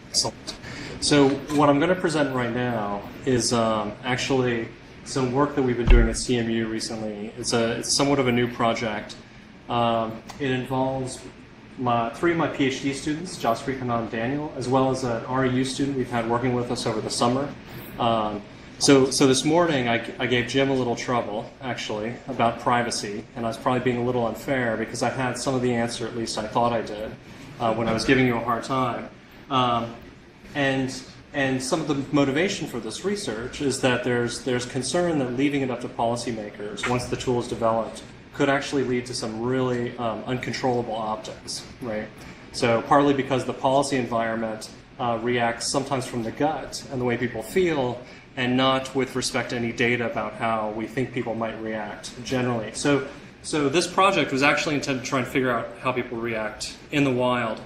Excellent. So what I'm going to present right now is actually some work that we've been doing at CMU recently. It's somewhat of a new project. It involves three of my PhD students, Jaspreet, Hanan, and Daniel, as well as an REU student we've had working with us over the summer. So this morning I gave Jim a little trouble, actually, about privacy, and I was probably being a little unfair because I had some of the answer, at least I thought I did, when I was giving you a hard time. And some of the motivation for this research is that there's concern that leaving it up to policymakers, once the tool is developed, could actually lead to some really uncontrollable optics, right? So partly because the policy environment reacts sometimes from the gut and the way people feel, and not with respect to any data about how we think people might react generally. So this project was actually intended to try and figure out how people react in the wild.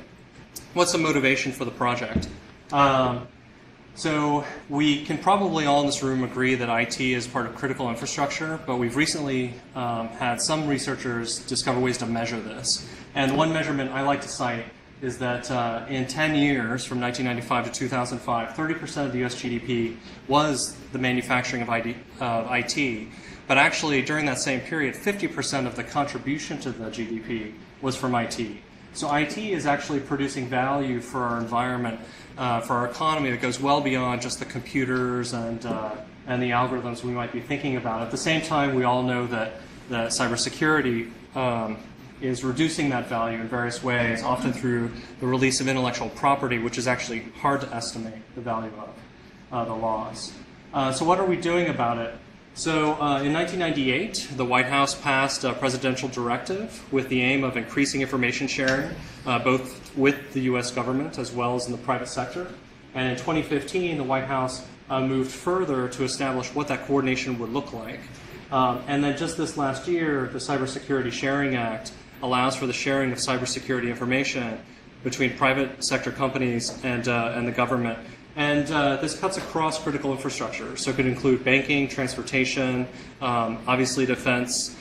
What's the motivation for the project? So we can probably all in this room agree that IT is part of critical infrastructure, but we've recently had some researchers discover ways to measure this. And one measurement I like to cite is that in 10 years, from 1995 to 2005, 30% of the US GDP was the manufacturing of IT. But actually, during that same period, 50% of the contribution to the GDP was from IT. So IT is actually producing value for our environment, for our economy that goes well beyond just the computers and the algorithms we might be thinking about. At the same time, we all know that cybersecurity is reducing that value in various ways, often through the release of intellectual property, which is actually hard to estimate the value of the loss. So what are we doing about it? So in 1998, the White House passed a presidential directive with the aim of increasing information sharing, both with the US government as well as in the private sector. And in 2015, the White House moved further to establish what that coordination would look like. And then just this last year, the Cybersecurity Sharing Act allows for the sharing of cybersecurity information between private sector companies and the government. And this cuts across critical infrastructure, so it could include banking, transportation, obviously defense.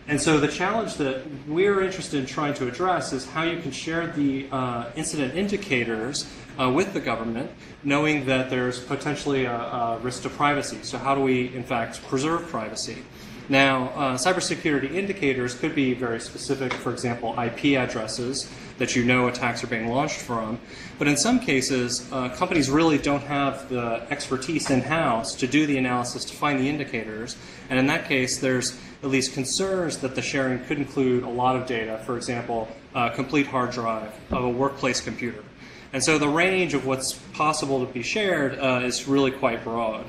And so the challenge that we're interested in trying to address is how you can share the incident indicators with the government, knowing that there's potentially a risk to privacy. So how do we, in fact, preserve privacy? Now, cybersecurity indicators could be very specific, for example, IP addresses that you know attacks are being launched from. But in some cases, companies really don't have the expertise in-house to do the analysis to find the indicators. And in that case, there's at least concerns that the sharing could include a lot of data, for example, a complete hard drive of a workplace computer. And so the range of what's possible to be shared is really quite broad.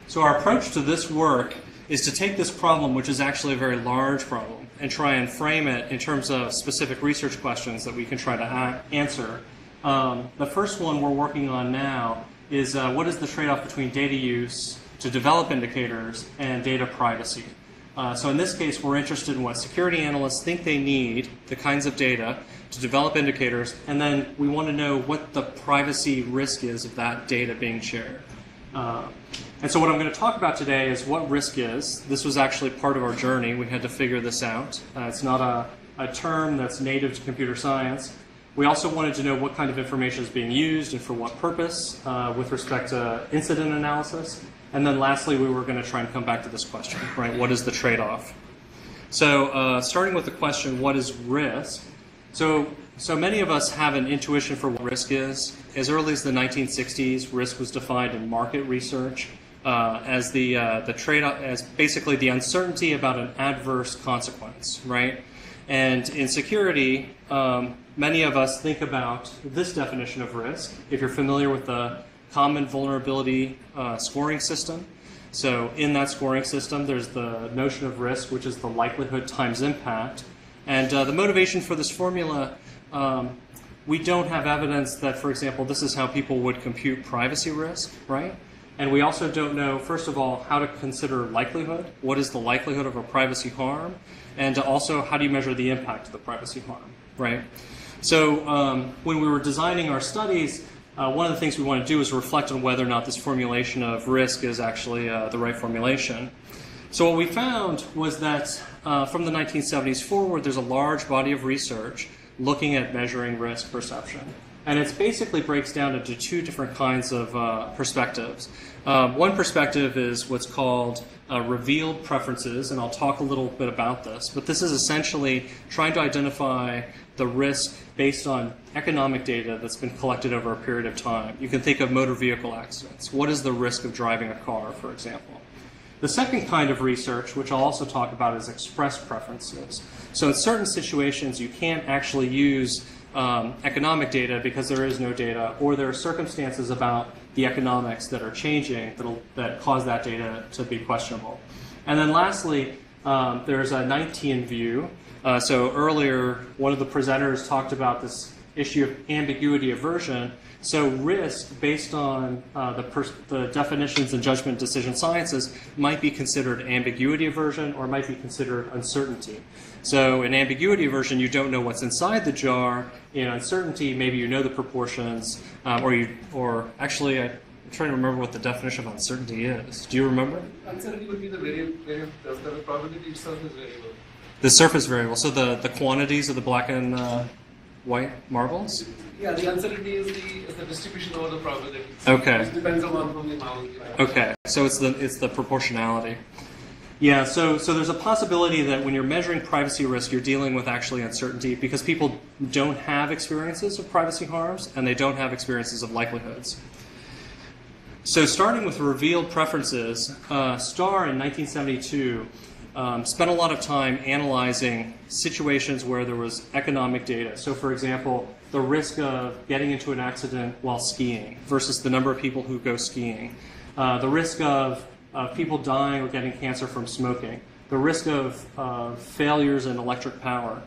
So our approach to this work is to take this problem, which is actually a very large problem, and try and frame it in terms of specific research questions that we can try to answer. The first one we're working on now is what is the trade-off between data use to develop indicators and data privacy? So in this case, we're interested in what security analysts think they need, the kinds of data, to develop indicators, and then we want to know what the privacy risk is of that data being shared. And so what I'm going to talk about today is what risk is. This was actually part of our journey. We had to figure this out. It's not a term that's native to computer science. We also wanted to know what kind of information is being used and for what purpose with respect to incident analysis. And then lastly, we were going to try and come back to this question, right? What is the trade-off? So starting with the question, what is risk? So many of us have an intuition for what risk is. As early as the 1960s, risk was defined in market research as the trade-off, as basically the uncertainty about an adverse consequence, right? And in security, many of us think about this definition of risk. If you're familiar with the common vulnerability scoring system, so in that scoring system, there's the notion of risk, which is the likelihood times impact. And the motivation for this formula, we don't have evidence that, for example, this is how people would compute privacy risk, right? And we also don't know, first of all, how to consider likelihood. What is the likelihood of a privacy harm? And also, how do you measure the impact of the privacy harm, right? So when we were designing our studies, one of the things we want to do is reflect on whether or not this formulation of risk is actually the right formulation. So what we found was that from the 1970s forward, there's a large body of research looking at measuring risk perception. And it basically breaks down into two different kinds of perspectives. One perspective is what's called revealed preferences, and I'll talk a little bit about this. But this is essentially trying to identify the risk based on economic data that's been collected over a period of time. You can think of motor vehicle accidents. What is the risk of driving a car, for example? The second kind of research, which I'll also talk about, is express preferences. So in certain situations, you can't actually use economic data because there is no data, or there are circumstances about the economics that are changing that cause that data to be questionable. And then lastly, there's a 19 view. So earlier, one of the presenters talked about this issue of ambiguity aversion. So risk, based on the definitions in judgment decision sciences, might be considered ambiguity aversion or might be considered uncertainty. So in ambiguity aversion, you don't know what's inside the jar. In uncertainty, maybe you know the proportions, or actually, I'm trying to remember what the definition of uncertainty is. Do you remember? Uncertainty would be the probability itself is variable. The surface variable, so the quantities of the black and white marbles? Yeah, the uncertainty is the distribution over the probability. Okay. It depends on the amount. Okay, so it's the proportionality. Yeah, so there's a possibility that when you're measuring privacy risk, you're dealing with actually uncertainty because people don't have experiences of privacy harms and they don't have experiences of likelihoods. So starting with revealed preferences, Starr in 1972 spent a lot of time analyzing situations where there was economic data. So for example, the risk of getting into an accident while skiing versus the number of people who go skiing. The risk of people dying or getting cancer from smoking. The risk of failures in electric power.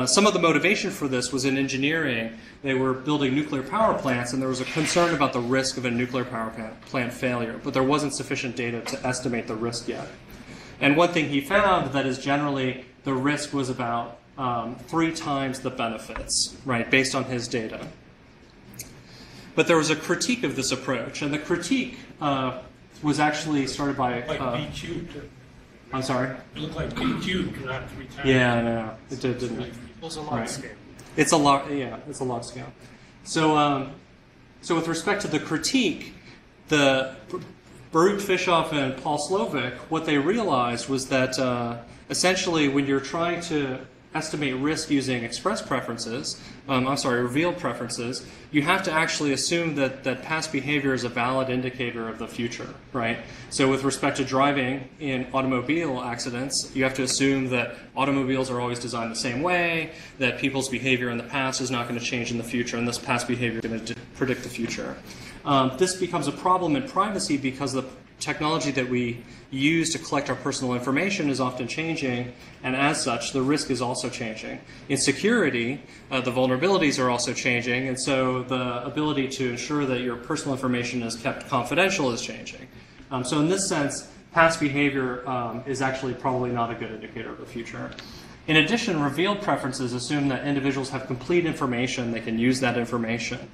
Some of the motivation for this was in engineering. They were building nuclear power plants, and there was a concern about the risk of a nuclear power plant failure, but there wasn't sufficient data to estimate the risk yet. And one thing he found that is generally the risk was about 3 times the benefits, right, based on his data. But there was a critique of this approach, and the critique was actually started by... Like B cubed. I'm sorry? It looked like B cubed, not 3 times. Yeah, no, it didn't. It was a log scale. It's a log, yeah, it's a log scale. So, so with respect to the critique, the Baruch Fischoff and Paul Slovic, what they realized was that essentially when you're trying to estimate risk using express preferences, revealed preferences, you have to actually assume that past behavior is a valid indicator of the future, right? So with respect to driving in automobile accidents, you have to assume that automobiles are always designed the same way, that people's behavior in the past is not going to change in the future, and this past behavior is going to predict the future. This becomes a problem in privacy because the technology that we use to collect our personal information is often changing, and as such, the risk is also changing. In security, the vulnerabilities are also changing, and so the ability to ensure that your personal information is kept confidential is changing. So in this sense, past behavior is actually probably not a good indicator of the future. In addition, revealed preferences assume that individuals have complete information, they can use that information.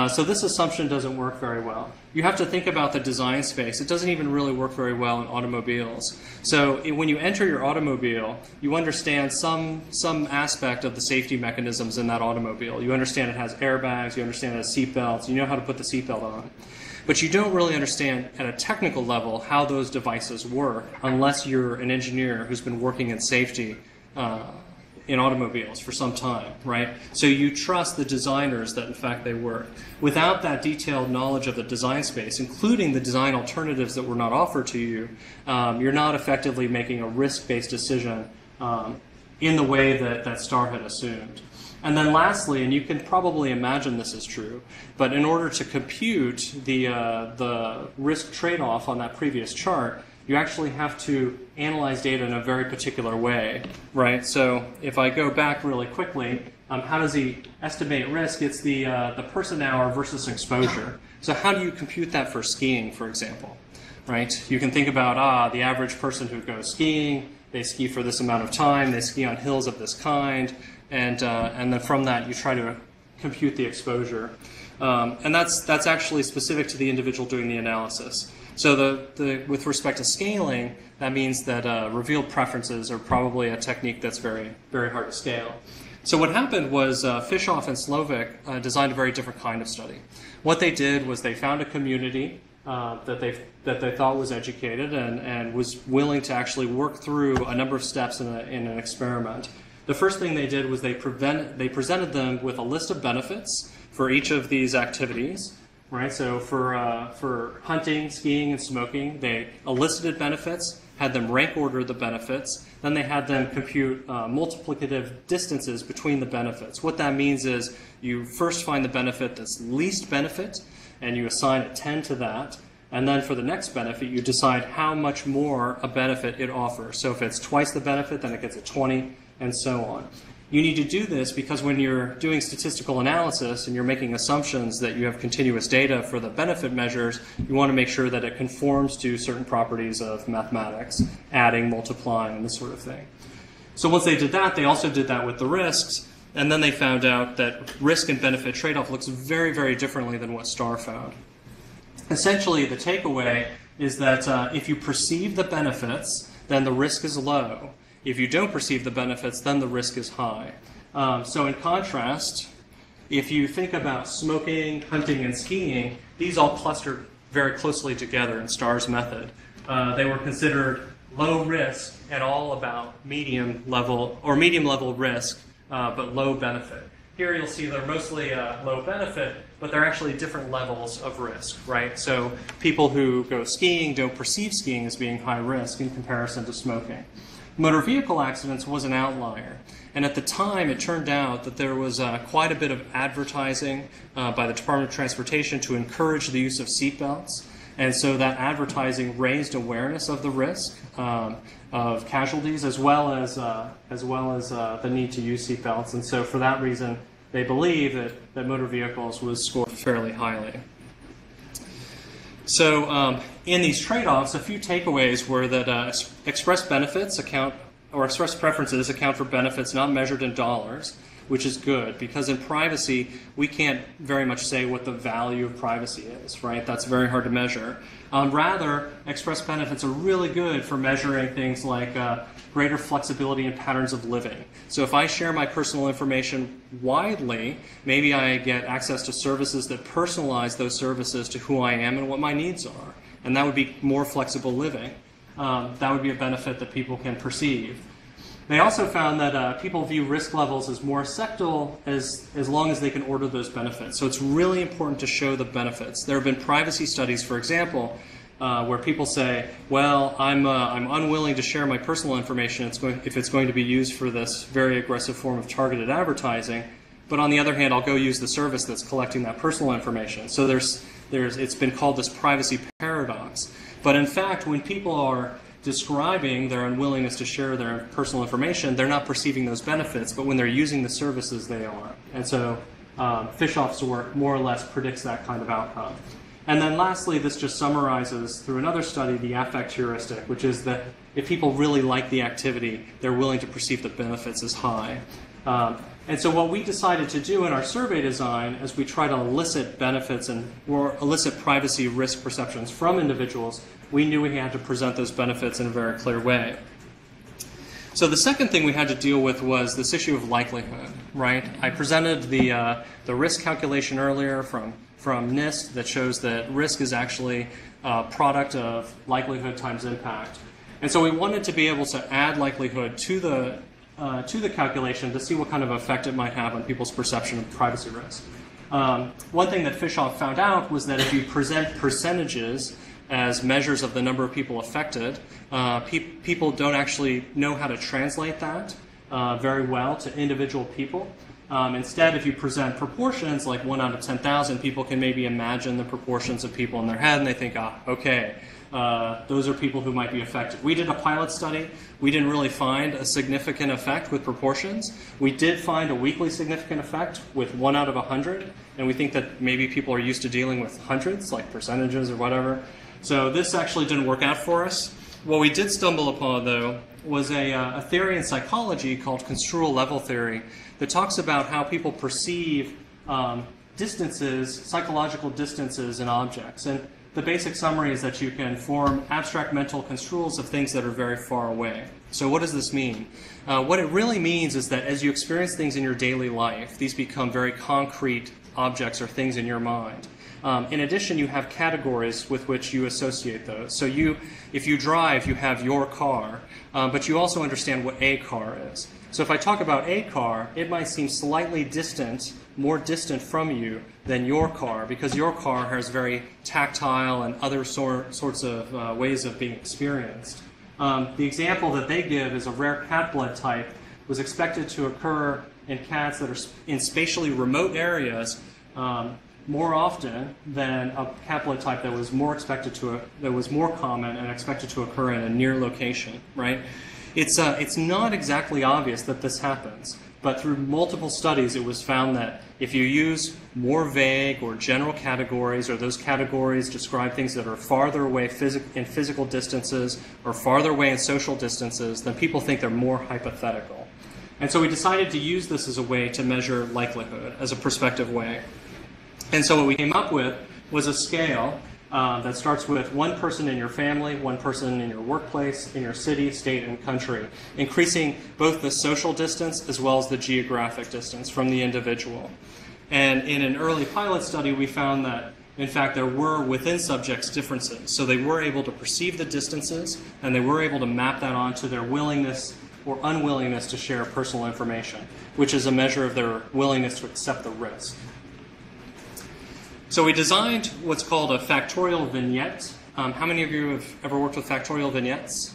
So this assumption doesn't work very well. You have to think about the design space. It doesn't even really work very well in automobiles. So when you enter your automobile, you understand some aspect of the safety mechanisms in that automobile. You understand it has airbags, you understand it has seat belts, you know how to put the seatbelt on. But you don't really understand at a technical level how those devices work unless you're an engineer who's been working in safety in automobiles for some time, right? So you trust the designers that in fact they work. Without that detailed knowledge of the design space, including the design alternatives that were not offered to you, you're not effectively making a risk-based decision in the way that Starr had assumed. And then lastly, and you can probably imagine this is true, but in order to compute the risk trade-off on that previous chart, you actually have to analyze data in a very particular way, right? So if I go back really quickly, how does he estimate risk? It's the person hour versus exposure. So how do you compute that for skiing, for example, right? You can think about, the average person who goes skiing, they ski for this amount of time, they ski on hills of this kind, and then from that you try to compute the exposure. And that's actually specific to the individual doing the analysis. So with respect to scaling, that means that revealed preferences are probably a technique that's very, very hard to scale. So what happened was Fishoff and Slovic designed a very different kind of study. What they did was they found a community that they thought was educated and was willing to actually work through a number of steps in an experiment. The first thing they did was they presented them with a list of benefits for each of these activities. Right, so for hunting, skiing, and smoking, they elicited benefits, had them rank order the benefits, then they had them compute multiplicative distances between the benefits. What that means is you first find the benefit that's least benefit, and you assign a 10 to that, and then for the next benefit, you decide how much more a benefit it offers. So if it's twice the benefit, then it gets a 20, and so on. You need to do this because when you're doing statistical analysis and you're making assumptions that you have continuous data for the benefit measures, you want to make sure that it conforms to certain properties of mathematics, adding, multiplying, and this sort of thing. So once they did that, they also did that with the risks, and then they found out that risk and benefit trade-off looks very, very differently than what Starr found. Essentially, the takeaway is that if you perceive the benefits, then the risk is low. If you don't perceive the benefits, then the risk is high. So in contrast, if you think about smoking, hunting, and skiing, these all clustered very closely together in Starr's method. They were considered low risk and all about medium level risk, but low benefit. Here you'll see they're mostly low benefit, but they're actually different levels of risk, right? So people who go skiing don't perceive skiing as being high risk in comparison to smoking. Motor vehicle accidents was an outlier. And at the time, it turned out that there was quite a bit of advertising by the Department of Transportation to encourage the use of seatbelts. And so that advertising raised awareness of the risk of casualties as well as the need to use seatbelts. And so for that reason, they believe that motor vehicles was scored fairly highly. So in these trade-offs, a few takeaways were that express benefits express preferences account for benefits not measured in dollars, which is good because in privacy, we can't very much say what the value of privacy is, right? That's very hard to measure. Rather, express benefits are really good for measuring things like greater flexibility in patterns of living. So if I share my personal information widely, maybe I get access to services that personalize those services to who I am and what my needs are. And that would be more flexible living. That would be a benefit that people can perceive. They also found that people view risk levels as more acceptable as long as they can order those benefits. So it's really important to show the benefits. There have been privacy studies, for example, where people say, well, I'm unwilling to share my personal information if it's going to be used for this very aggressive form of targeted advertising. But on the other hand, I'll go use the service that's collecting that personal information. So it's been called this privacy paradox. But in fact, when people are describing their unwillingness to share their personal information, they're not perceiving those benefits, but when they're using the services, they are. And so Fishoff's work more or less predicts that kind of outcome. And then lastly, this just summarizes through another study the affect heuristic, which is that if people really like the activity, they're willing to perceive the benefits as high. And so what we decided to do in our survey design as we try to elicit benefits or elicit privacy risk perceptions from individuals, we knew we had to present those benefits in a very clear way. So the second thing we had to deal with was this issue of likelihood, right? I presented the risk calculation earlier from NIST that shows that risk is actually a product of likelihood times impact. And so we wanted to be able to add likelihood to the calculation to see what kind of effect it might have on people's perception of privacy risk. One thing that Fishoff found out was that if you present percentages as measures of the number of people affected, people don't actually know how to translate that very well to individual people. Instead, if you present proportions like 1 out of 10,000, people can maybe imagine the proportions of people in their head and they think, okay, those are people who might be affected. We did a pilot study. We didn't really find a significant effect with proportions. We did find a weakly significant effect with 1 out of 100, and we think that maybe people are used to dealing with hundreds, like percentages or whatever. So this actually didn't work out for us. What we did stumble upon, though, was a theory in psychology called construal level theory that talks about how people perceive distances, psychological distances in objects. And the basic summary is that you can form abstract mental construals of things that are very far away. So what does this mean? What it really means is that as you experience things in your daily life, these become very concrete objects or things in your mind. In addition, you have categories with which you associate those. So if you drive, you have your car, but you also understand what a car is. So if I talk about a car, it might seem slightly distant, more distant from you than your car, because your car has very tactile and other sorts of ways of being experienced. The example that they give is a rare cat blood type was expected to occur in cats that are in spatially remote areas more often than a cat blood type that was more common and expected to occur in a near location, right? It's not exactly obvious that this happens, but through multiple studies it was found that if you use more vague or general categories, or those categories describe things that are farther away in physical distances or farther away in social distances, then people think they're more hypothetical. And so we decided to use this as a way to measure likelihood, as a prospective way. And so what we came up with was a scale that starts with one person in your family, one person in your workplace, in your city, state, and country, increasing both the social distance as well as the geographic distance from the individual. And in an early pilot study, we found that, in fact, there were within subjects differences. So they were able to perceive the distances, and they were able to map that onto their willingness or unwillingness to share personal information, which is a measure of their willingness to accept the risk. So we designed what's called a factorial vignette. How many of you have ever worked with factorial vignettes?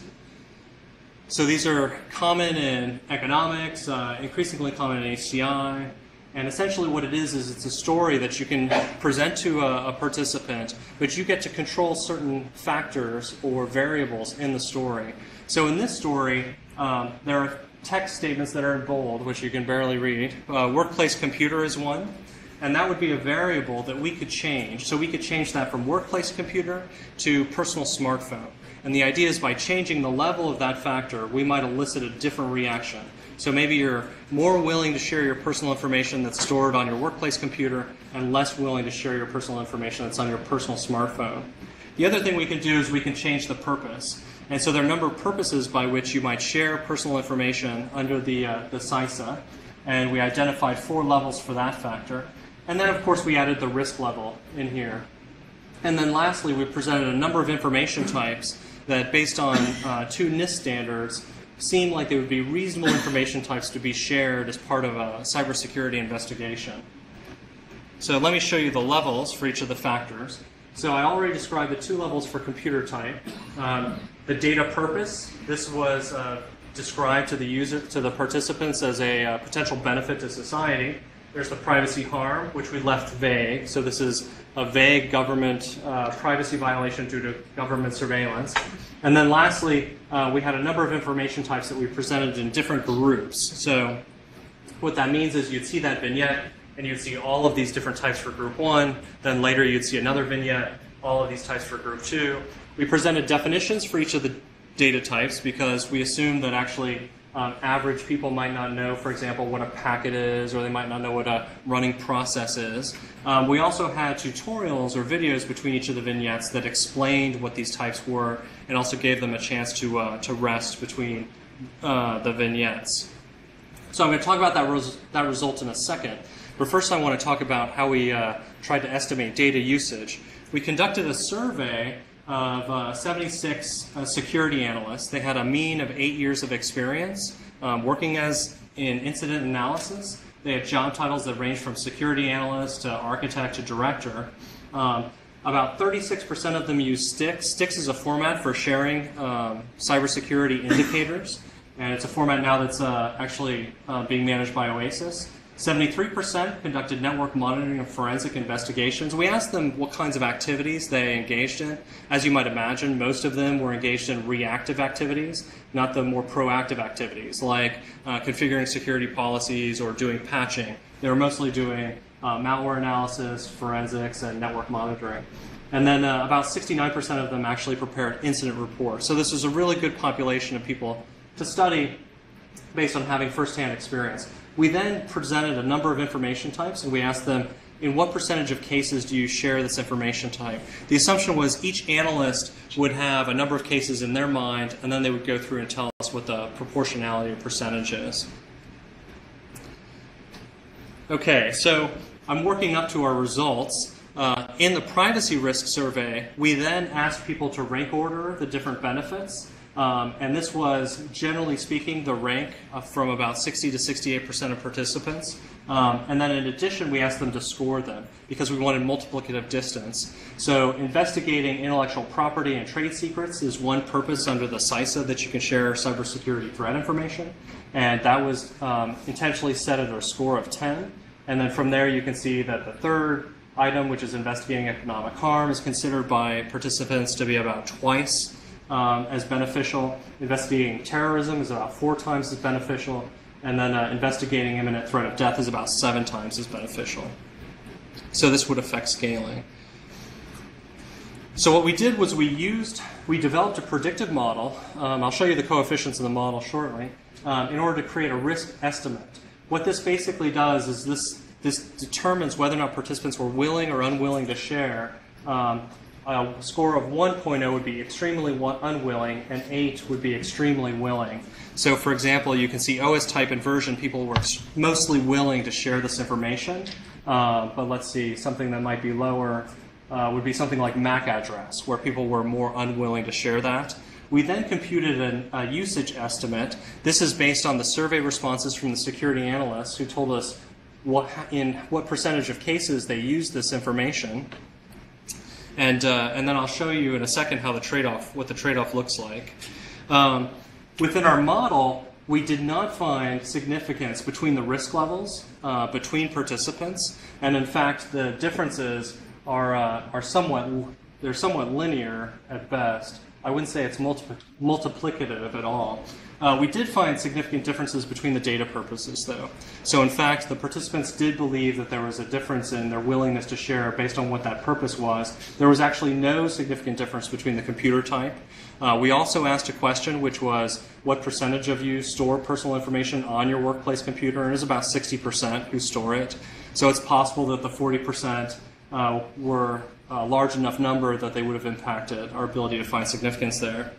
So these are common in economics, increasingly common in HCI, and essentially what it is it's a story that you can present to a participant, but you get to control certain factors or variables in the story. So in this story, there are text statements that are in bold, which you can barely read. Workplace computer is one. And that would be a variable that we could change. So we could change that from workplace computer to personal smartphone. And the idea is by changing the level of that factor, we might elicit a different reaction. So maybe you're more willing to share your personal information that's stored on your workplace computer and less willing to share your personal information that's on your personal smartphone. The other thing we can do is we can change the purpose. And so there are a number of purposes by which you might share personal information under the CISA. And we identified 4 levels for that factor. And then, of course, we added the risk level in here. And then lastly, we presented a number of information types that, based on 2 NIST standards, seem like they would be reasonable information types to be shared as part of a cybersecurity investigation. So let me show you the levels for each of the factors. So I already described the 2 levels for computer type. The data purpose, this was described to the participants as a potential benefit to society. There's the privacy harm, which we left vague. So this is a vague government privacy violation due to government surveillance. And then lastly, we had a number of information types that we presented in different groups. So what that means is you'd see that vignette, and you'd see all of these different types for group 1. Then later you'd see another vignette, all of these types for group 2. We presented definitions for each of the data types because we assumed that actually average people might not know, for example, what a packet is, or they might not know what a running process is. We also had tutorials or videos between each of the vignettes that explained what these types were and also gave them a chance to rest between the vignettes. So I'm going to talk about that result in a second. But first I want to talk about how we tried to estimate data usage. We conducted a survey of 76 security analysts. They had a mean of 8 years of experience working in incident analysis. They had job titles that ranged from security analyst to architect to director. About 36% of them use Sticks. Sticks is a format for sharing cybersecurity indicators, and it's a format now that's actually being managed by Oasis. 73% conducted network monitoring and forensic investigations. We asked them what kinds of activities they engaged in. As you might imagine, most of them were engaged in reactive activities, not the more proactive activities, like configuring security policies or doing patching. They were mostly doing malware analysis, forensics, and network monitoring. And then about 69% of them actually prepared incident reports. So this was a really good population of people to study based on having firsthand experience. We then presented a number of information types, and we asked them, in what percentage of cases do you share this information type? The assumption was each analyst would have a number of cases in their mind, and then they would go through and tell us us what the proportionality or percentage is. Okay, so I'm working up to our results. In the privacy risk survey, we then asked people to rank order the different benefits. And this was, generally speaking, the rank from about 60 to 68% of participants. And then in addition, we asked them to score them because we wanted multiplicative distance. So investigating intellectual property and trade secrets is one purpose under the CISA that you can share cybersecurity threat information. And that was intentionally set at a score of 10. And then from there, you can see that the third item, which is investigating economic harm, is considered by participants to be about twice as beneficial. Investigating terrorism is about 4 times as beneficial. And then investigating imminent threat of death is about 7 times as beneficial. So this would affect scaling. So what we did was we developed a predictive model. I'll show you the coefficients of the model shortly, in order to create a risk estimate. What this basically does is this determines whether or not participants were willing or unwilling to share. A score of 1.0 would be extremely unwilling, and 8 would be extremely willing. So, for example, you can see OS type inversion, people were mostly willing to share this information. But let's see, something that might be lower would be something like MAC address, where people were more unwilling to share that. We then computed a usage estimate. This is based on the survey responses from the security analysts who told us in what percentage of cases they used this information. And then I'll show you in a second how what the trade-off looks like. Within our model, we did not find significance between the risk levels between participants, and in fact, the differences are somewhat linear at best. I wouldn't say it's multiplicative at all. We did find significant differences between the data purposes, though. So in fact, the participants did believe that there was a difference in their willingness to share based on what that purpose was. There was actually no significant difference between the computer type. We also asked a question, which was, what percentage of you store personal information on your workplace computer? And it was about 60% who store it. So it's possible that the 40% were a large enough number that they would have impacted our ability to find significance there.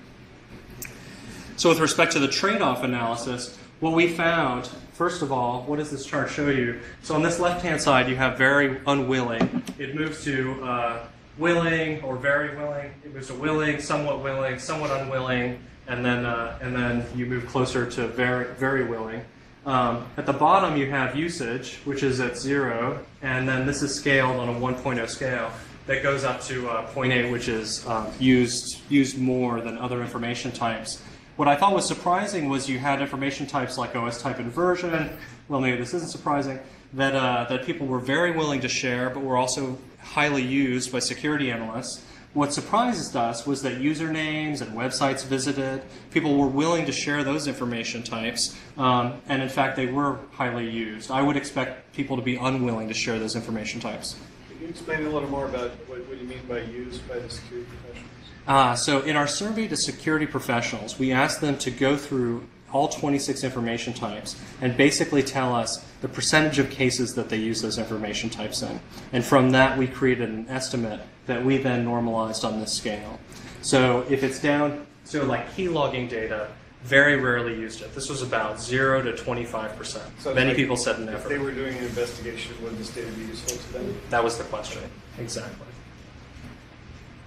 So with respect to the trade-off analysis, what we found, first of all, what does this chart show you? So on this left-hand side, you have very unwilling. It moves to willing or very willing. It moves to willing, somewhat unwilling, and then you move closer to very, very willing. At the bottom, you have usage, which is at 0, and then this is scaled on a 1.0 scale. That goes up to 0.8, which is used more than other information types. What I thought was surprising was you had information types like OS type inversion. Well, maybe this isn't surprising, that people were very willing to share, but were also highly used by security analysts. What surprised us was that usernames and websites visited, people were willing to share those information types, and in fact, they were highly used. I would expect people to be unwilling to share those information types. Can you explain a little more about what you mean by used by the security professionals? So in our survey to security professionals, we asked them to go through all 26 information types and basically tell us the percentage of cases that they use those information types in. And from that, we created an estimate that we then normalized on this scale. So if it's down, so like key logging data, very rarely used it. This was about 0 to 25%. So many like people said never. If they were doing an investigation, would this data be useful to them? That was the question. Exactly.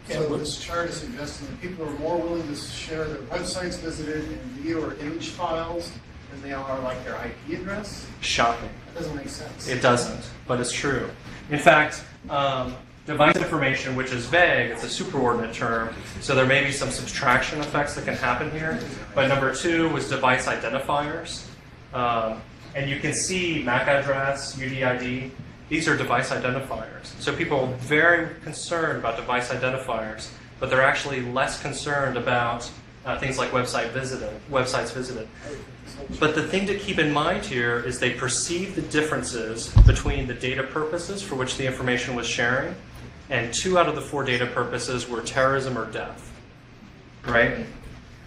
So this chart is suggesting that people are more willing to share their websites visited and video or image files than they are like their IP address? Shocking. That doesn't make sense. It doesn't, but it's true. In fact, device information, which is vague, it's a superordinate term, so there may be some subtraction effects that can happen here. But number 2 was device identifiers. And you can see MAC address, UDID. These are device identifiers. So people are very concerned about device identifiers, but they're actually less concerned about things like websites visited. But the thing to keep in mind here is they perceive the differences between the data purposes for which the information was sharing, and 2 out of the 4 data purposes were terrorism or death, right?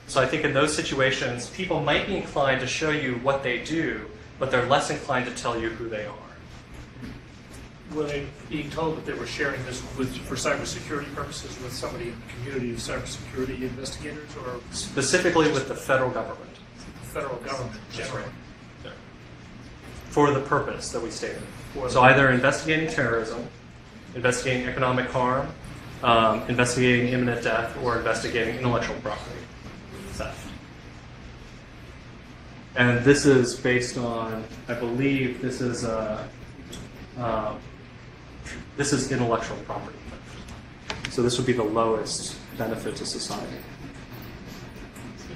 So I think in those situations, people might be inclined to show you what they do, but they're less inclined to tell you who they are. Were they being told that they were sharing this for cybersecurity purposes with somebody in the community of cybersecurity investigators, or Specifically with the federal government. federal government generally. For the purpose that we stated. So either investigating terrorism, investigating economic harm, investigating imminent death, or investigating intellectual property theft. And this is based on, I believe, this is intellectual property theft. So this would be the lowest benefit to society.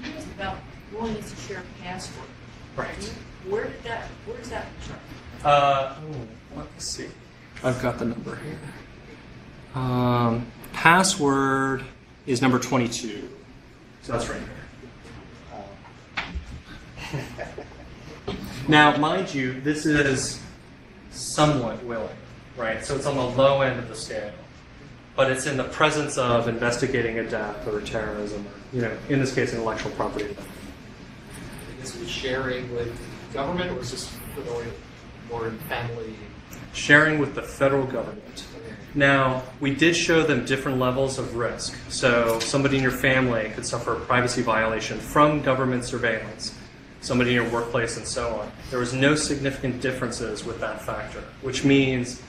It's about willingness to share a password. Right. Where is that from? Let's see. I've got the number here. Password is number 22. So that's right there. Now, mind you, this is somewhat willing, right? So it's on the low end of the scale. But it's in the presence of investigating a death or terrorism, or, in this case, intellectual property. Is it sharing with government, or is this more in family? Sharing with the federal government. Now, we did show them different levels of risk. So somebody in your family could suffer a privacy violation from government surveillance, somebody in your workplace, and so on. There was no significant differences with that factor, which means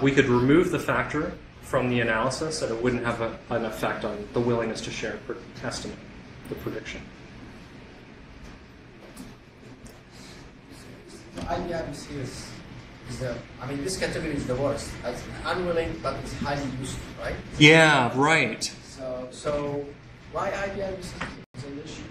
we could remove the factor from the analysis and it wouldn't have an effect on the willingness to share estimate, the prediction. IPRC is this category is the worst. It's unwilling, but it's highly useful, right? Yeah, right. So why IPRC is an issue?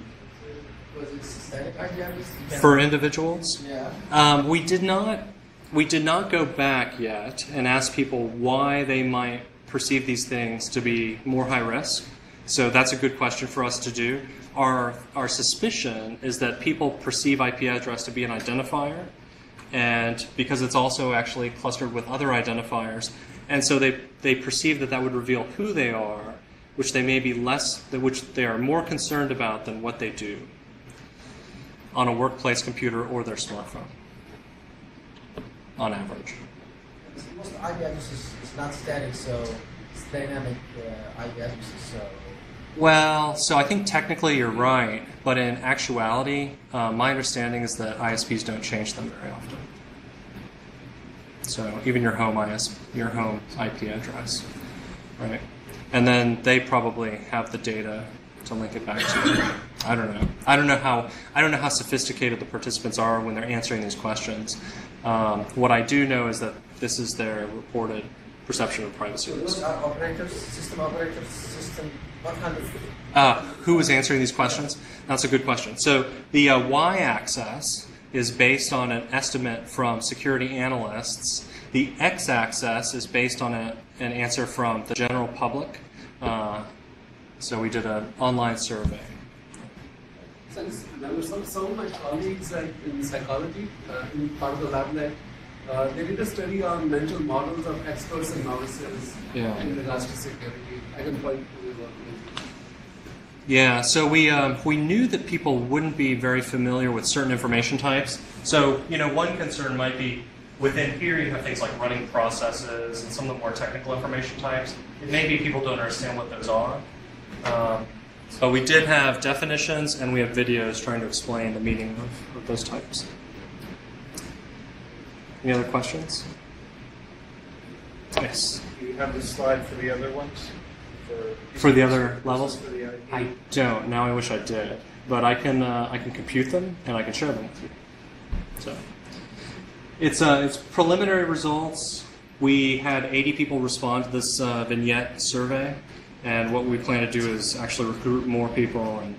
Was it systemic IPRC? For individuals? Yeah. We did not go back yet and ask people why they might perceive these things to be more high risk. So that's a good question for us to do. Our suspicion is that people perceive IP address to be an identifier, and because it's also actually clustered with other identifiers, and so they perceive that would reveal who they are, which they may be which they are more concerned about than what they do on a workplace computer or their smartphone, on average. Most IP addresses is not static, so it's dynamic IP addresses. Well, so I think technically you're right, but in actuality, my understanding is that ISPs don't change them very often. So even your home IP address, right? And then they probably have the data to link it back to. I don't know. I don't know how sophisticated the participants are when they're answering these questions. What I do know is that this is their reported perception of privacy risk. Those are operators, system operators, system. What kind of? Who was answering these questions? That's a good question. So the y-axis is based on an estimate from security analysts. The x-axis is based on an answer from the general public. So we did an online survey. Some of my colleagues in psychology, in part of the Lablet, they did a study on mental models of experts and novices in regards to security. I can point to what. Yeah, so we knew that people wouldn't be very familiar with certain information types. So, one concern might be within here you have things like running processes and some of the more technical information types. It may be people don't understand what those are. But we did have definitions and we have videos trying to explain the meaning of those types. Any other questions? Yes. Do you have the slide for the other ones? For the other levels? For the IP? I don't. Now I wish I did. But I can compute them and I can share them with you. So it's preliminary results. We had 80 people respond to this vignette survey, and what we plan to do is actually recruit more people and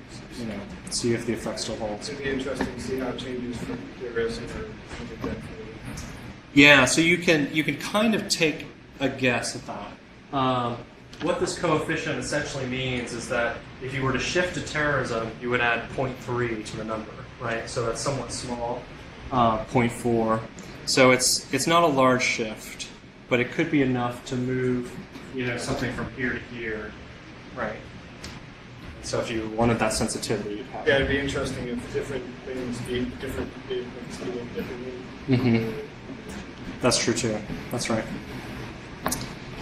see if the effect still holds. It'd be interesting to see how it changes from terrorism or something like that. Yeah, so you can kind of take a guess at that. What this coefficient essentially means is that if you were to shift to terrorism, you would add 0.3 to the number, right? So that's somewhat small, 0.4. So it's not a large shift, but it could be enough to move, something from here to here, right? So if you wanted that sensitivity, you'd have Yeah, it'd be interesting if different things behave differently. Mm-hmm. That's true too. That's right.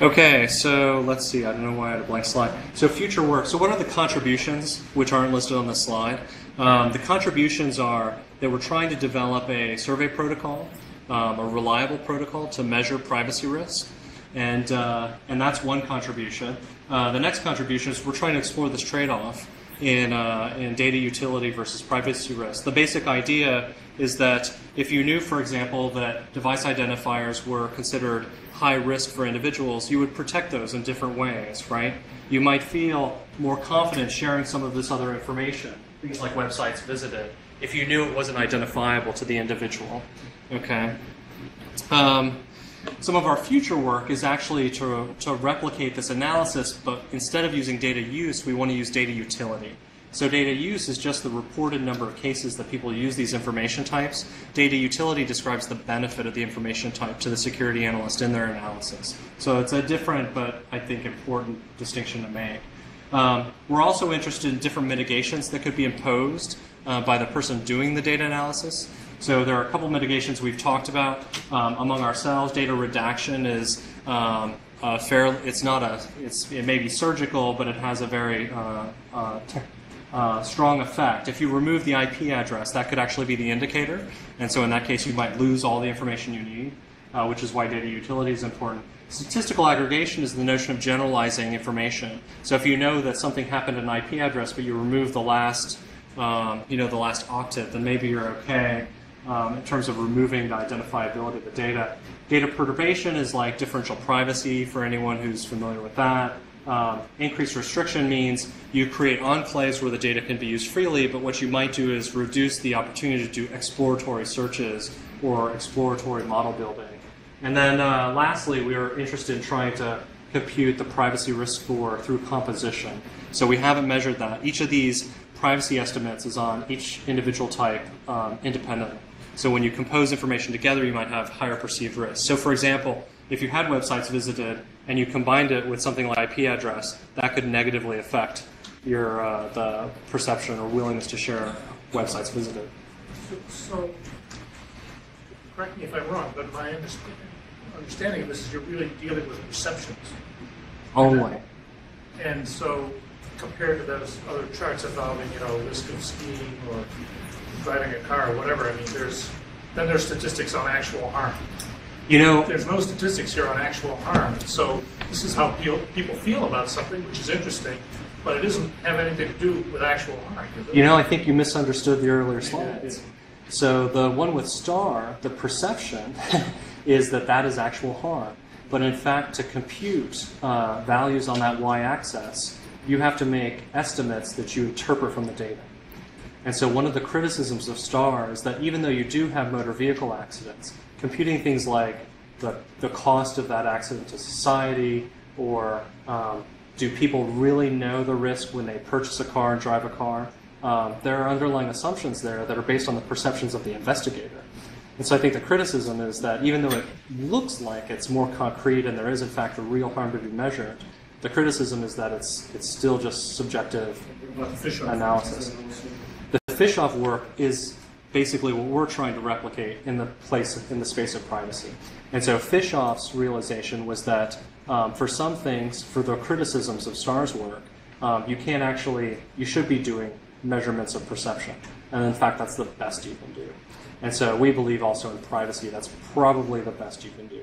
Okay, so let's see. I don't know why I had a blank slide. So future work. So what are the contributions which aren't listed on this slide? The contributions are that we're trying to develop a survey protocol, a reliable protocol to measure privacy risk, and that's one contribution. The next contribution is we're trying to explore this trade-off in data utility versus privacy risk. The basic idea is that if you knew, for example, that device identifiers were considered high risk for individuals, you would protect those in different ways, right? You might feel more confident sharing some of this other information, things like websites visited, if you knew it wasn't identifiable to the individual, okay? Some of our future work is actually to replicate this analysis, but instead of using data use, we want to use data utility. So data use is just the reported number of cases that people use these information types. Data utility describes the benefit of the information type to the security analyst in their analysis. So it's a different, but I think important distinction to make. We're also interested in different mitigations that could be imposed by the person doing the data analysis. So there are a couple mitigations we've talked about among ourselves. Data redaction is it may be surgical, but it has a very strong effect. If you remove the IP address, that could actually be the indicator. And so in that case, you might lose all the information you need, which is why data utility is important. Statistical aggregation is the notion of generalizing information. So if you know that something happened at an IP address, but you remove the last, the last octet, then maybe you're okay in terms of removing the identifiability of the data. Data perturbation is like differential privacy for anyone who's familiar with that. Increased restriction means you create enclaves where the data can be used freely, but what you might do is reduce the opportunity to do exploratory searches or exploratory model building. And then lastly, we are interested in trying to compute the privacy risk score through composition. So we haven't measured that. Each of these privacy estimates is on each individual type independently. So when you compose information together, you might have higher perceived risk. So for example, if you had websites visited and you combined it with something like IP address, that could negatively affect your the perception or willingness to share websites visited. So correct me if I'm wrong, but my understanding of this is you're really dealing with perceptions. Only. And so compared to those other charts involving, risk of skiing or driving a car or whatever, I mean, there's statistics on actual harm. There's no statistics here on actual harm. So this is how people feel about something, which is interesting, but it doesn't have anything to do with actual harm. I think you misunderstood the earlier slides. So the one with star, the perception, is that is actual harm. But in fact, to compute values on that y-axis, you have to make estimates that you interpret from the data. And so one of the criticisms of STAR is that even though you do have motor vehicle accidents, computing things like the cost of that accident to society, or do people really know the risk when they purchase a car and drive a car, there are underlying assumptions there that are based on the perceptions of the investigator. And so I think the criticism is that even though it looks like it's more concrete and there is in fact a real harm to be measured, the criticism is that it's still just subjective analysis. The fish-off work is basically what we're trying to replicate in the space of privacy. And so fish-off's realization was that for some things, for the criticisms of STAR's work, you should be doing measurements of perception. And in fact, that's the best you can do. And so we believe also in privacy, that's probably the best you can do.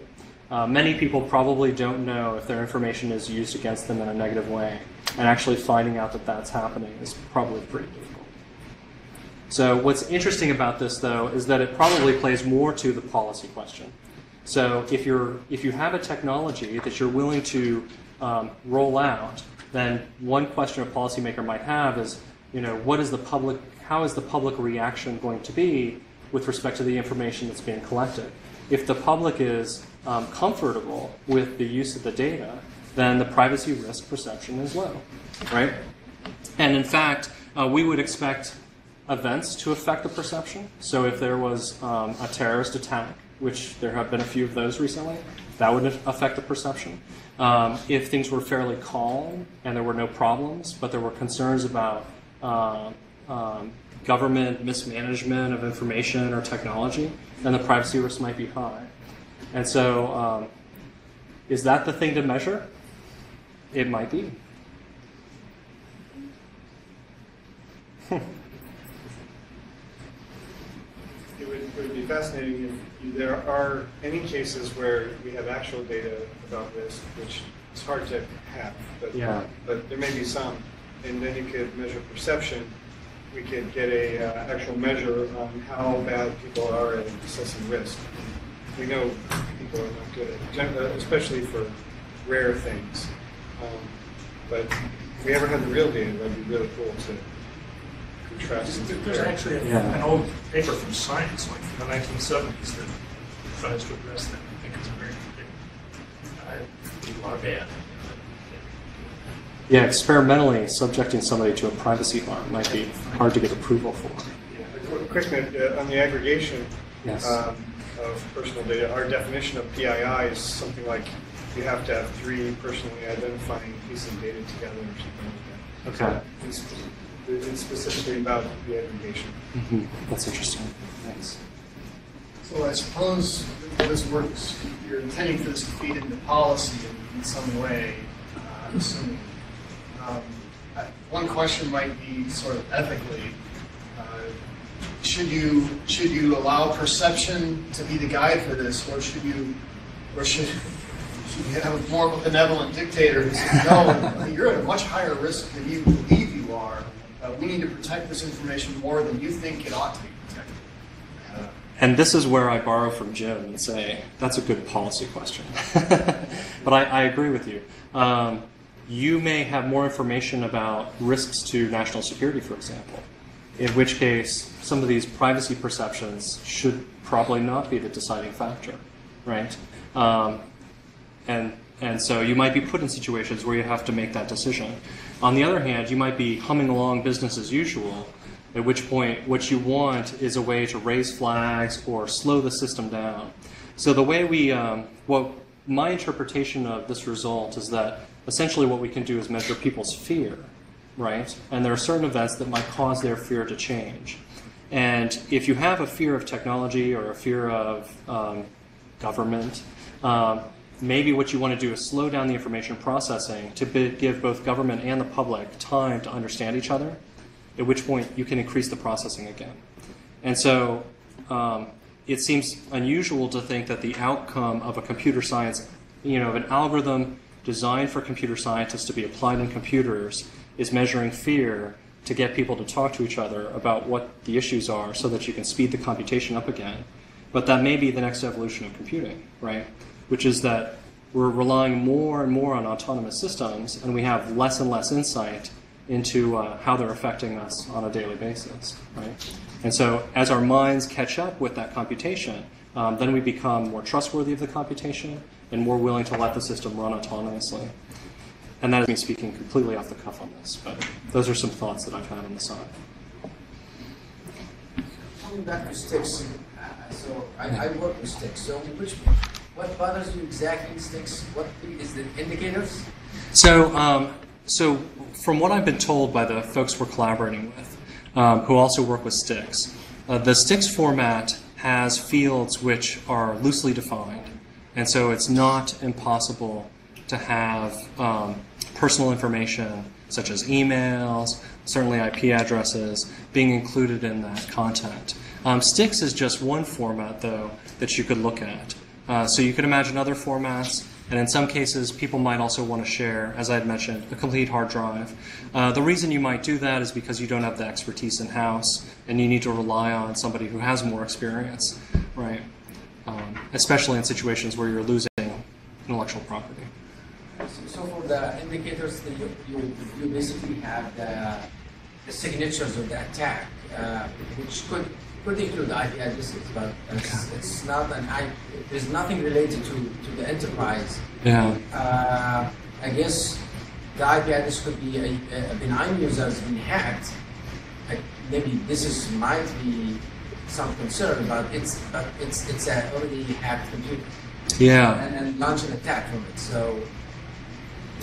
Many people probably don't know if their information is used against them in a negative way. And actually finding out that that's happening is probably pretty difficult. So what's interesting about this, though, is that it probably plays more to the policy question. So if you have a technology that you're willing to roll out, then one question a policymaker might have is, how is the public reaction going to be with respect to the information that's being collected? If the public is comfortable with the use of the data, then the privacy risk perception is low, right? And in fact, we would expect events to affect the perception. So if there was a terrorist attack, which there have been a few of those recently, that would affect the perception. If things were fairly calm and there were no problems, but there were concerns about government mismanagement of information or technology, then the privacy risk might be high. And so is that the thing to measure? It might be. would be fascinating if there are any cases where we have actual data about risk, which is hard to have, but there may be some. And then you could measure perception. We could get a actual measure on how bad people are at assessing risk. We know people are not good at it, especially for rare things. But if we ever had the real data, that'd be really cool to contrast. There's actually an old paper from Science, like from the 1970s, that tries to address that. I think it's a very good. People are bad. Yeah, experimentally subjecting somebody to a privacy harm might be hard to get approval for. A quick note on the aggregation of personal data. Our definition of PII is something like you have to have 3 personally identifying pieces of data together or something like that. Okay. So it's specifically about the aggregation. Mm-hmm. That's interesting. Thanks. So I suppose this works. You're intending for this to feed into policy in some way. I'm assuming. One question might be sort of ethically, should you allow perception to be the guide for this, or should you have more of a benevolent dictator who says, no, you're at a much higher risk than you believe you are. We need to protect this information more than you think it ought to be protected. And this is where I borrow from Jim and say, that's a good policy question. But I agree with you. You may have more information about risks to national security, for example, in which case some of these privacy perceptions should probably not be the deciding factor, right? And so you might be put in situations where you have to make that decision. On the other hand, you might be humming along business as usual, at which point what you want is a way to raise flags or slow the system down. So the way my interpretation of this result is that essentially what we can do is measure people's fear, right? And there are certain events that might cause their fear to change. And if you have a fear of technology or a fear of government, maybe what you want to do is slow down the information processing to give both government and the public time to understand each other, at which point you can increase the processing again. And so it seems unusual to think that the outcome of a computer science, of an algorithm designed for computer scientists to be applied in computers is measuring fear to get people to talk to each other about what the issues are so that you can speed the computation up again. But that may be the next evolution of computing, right? Which is that we're relying more and more on autonomous systems and we have less and less insight into how they're affecting us on a daily basis, right? And so as our minds catch up with that computation, then we become more trustworthy of the computation and more willing to let the system run autonomously. And that is me speaking completely off the cuff on this, but those are some thoughts that I've had on the side. Coming back to sticks, so I work with sticks. So what bothers you exactly in sticks? What is the indicators? So from what I've been told by the folks we're collaborating with, who also work with sticks, the sticks format has fields which are loosely defined. And so it's not impossible to have personal information such as emails, certainly IP addresses, being included in that content. Sticks is just one format, though, that you could look at. So you could imagine other formats, and in some cases, people might also want to share, as I had mentioned, a complete hard drive. The reason you might do that is because you don't have the expertise in-house, and you need to rely on somebody who has more experience, right? Especially in situations where you're losing intellectual property. So for the indicators, you basically have the signatures of the attack, which could include IP addresses, but it's not there's nothing related to the enterprise. Yeah. I guess the IP address could be a benign user has been hacked. Maybe this might be some concern, but it's a already hacked computer. Yeah. And launch an attack from it. So.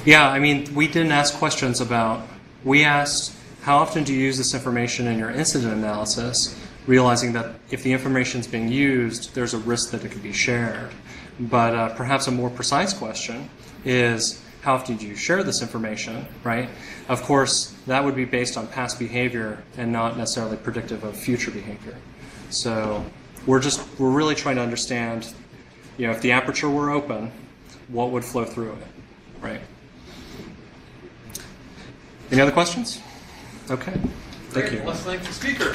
Yeah, I mean, we didn't ask questions about. We asked, how often do you use this information in your incident analysis, realizing that if the information is being used, there's a risk that it could be shared. But perhaps a more precise question is, how often do you share this information, right? Of course, that would be based on past behavior and not necessarily predictive of future behavior. So we're really trying to understand, if the aperture were open, what would flow through it, right? Any other questions? Okay, thank you. Let's thank the speaker.